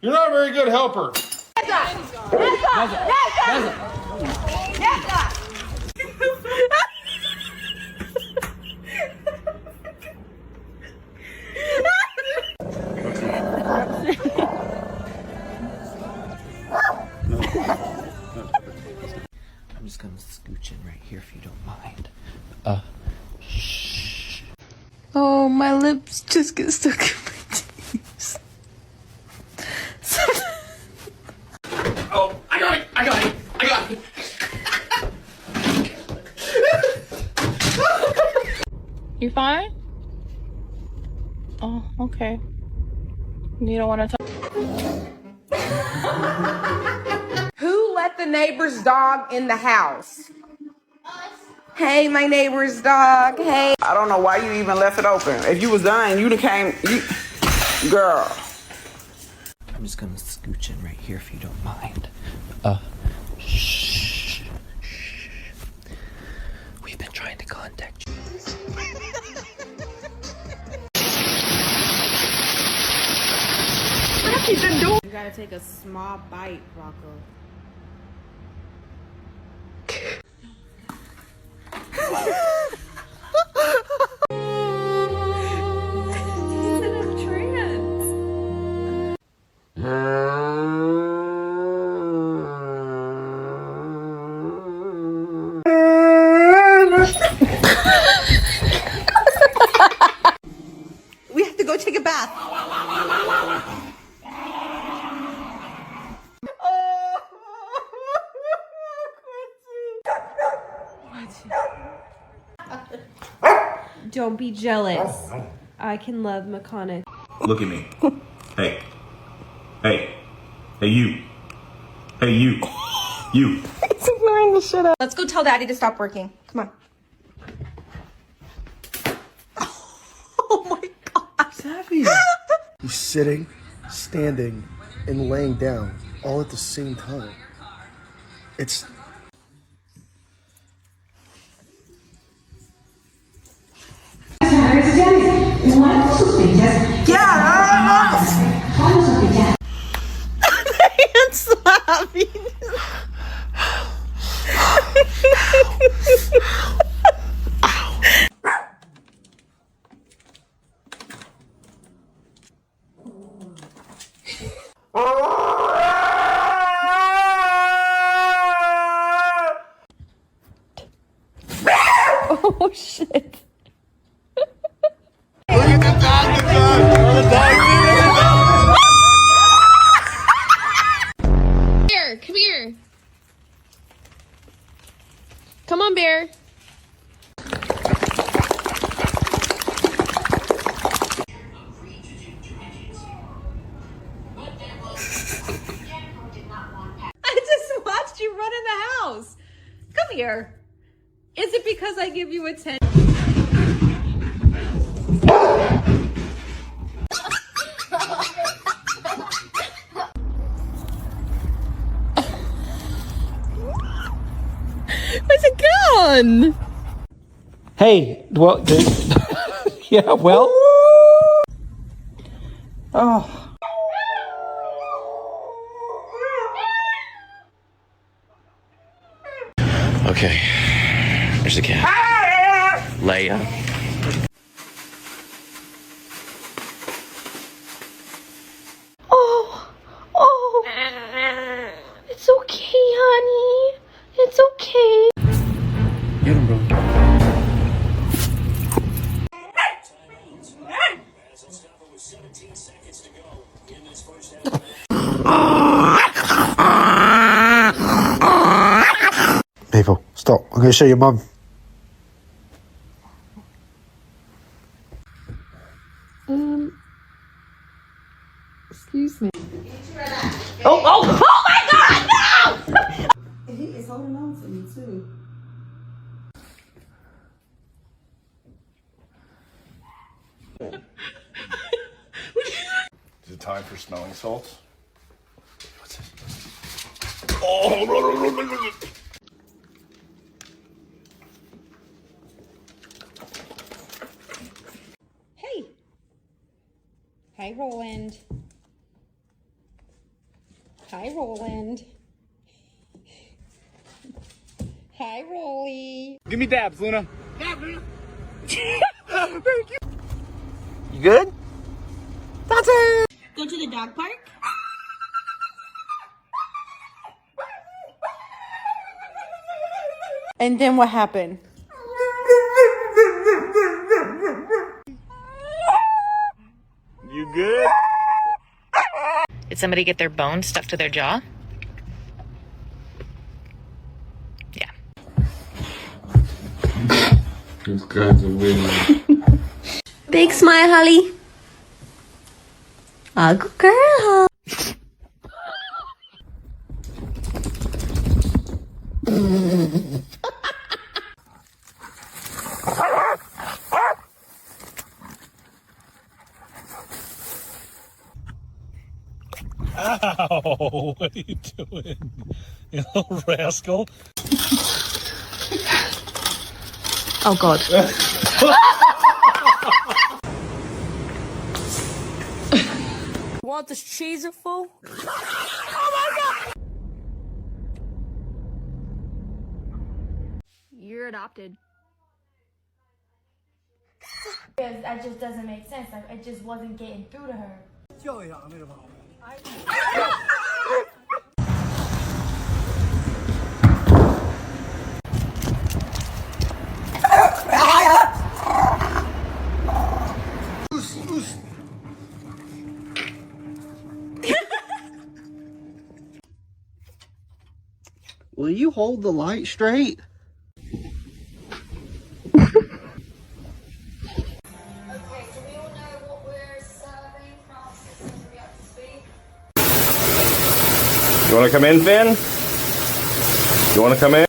You're not a very good helper. I'm just gonna scooch in right here if you don't mind. Shh. Oh, my lips just get stuck in my teeth. Oh, I got it! I got it! I got it! You fine? Oh, okay. You don't want to talk? Who let the neighbor's dog in the house? Hey, my neighbor's dog. Hey. I don't know why you even left it open. If you was done, you'd have came. Girl. I'm just gonna scooch in right here if you don't mind. Shh. We've been trying to contact you. You gotta take a small bite, Rocco. We have to go take a bath. Don't be jealous. I can love McConaughey. Look at me. Hey. Hey. Hey, you. Hey, you. You. It's ignoring the shit out. Let's go tell Daddy to stop working. Come on. Oh my God. Savvy. He's sitting, standing, and laying down all at the same time. It's... Hand slapping. Oh shit. Bear, come here. Come on, Bear. I just watched you run in the house. Come here. Is it because I give you attention? Where's it gone? Hey, well, yeah, well. Oh. Okay, there's the cat. Leia. Oh. It's okay, honey. It's okay. Get him, bro. Playful, stop. I'm going to show your mum. Excuse me. Oh my God, no! He is holding on to me, too. Is it time for smelling salts? What's this? Oh, Hey, Roland. Hi, Roland. Hi, Rolly. Give me dabs, Luna. You good? That's it. Go to the dog park? And then what happened? You good? Did somebody get their bones stuck to their jaw? Yeah. These guys are winning. Big smile, Holly. Oh, good girl. Ow, what are you doing? You little rascal. Oh God. Want this cheese full? You're adopted. Because that just doesn't make sense. Like, it just wasn't getting through to her. Will you hold the light straight? You want to come in, Finn? You want to come in?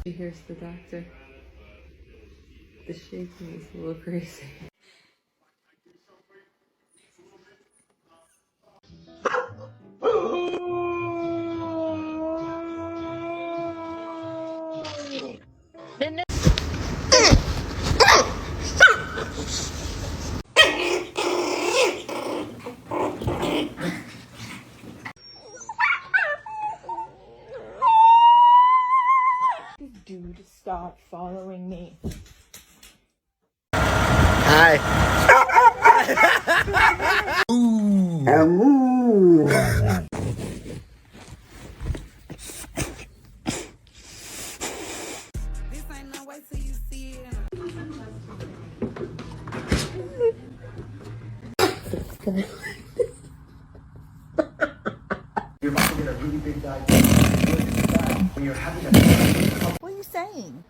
Here's the doctor. The shaking is a little crazy. Dude, stop following me. Hi. Ooh. This ain't no way till you see it. You're about to get a really big diagnosis. When you're having a... What are you saying?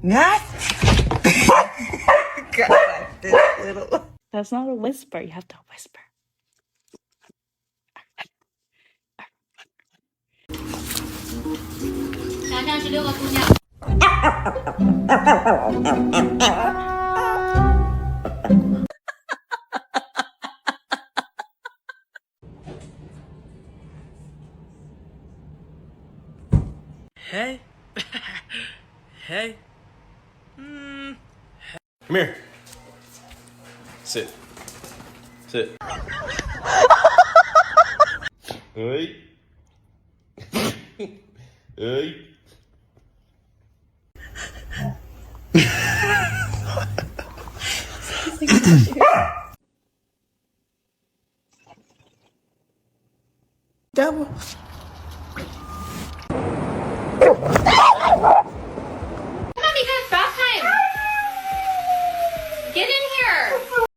Not. God, this little. That's not a whisper. You have to whisper. Hey. Hey. Come here. Sit. Sit. Hey. Hey. Double.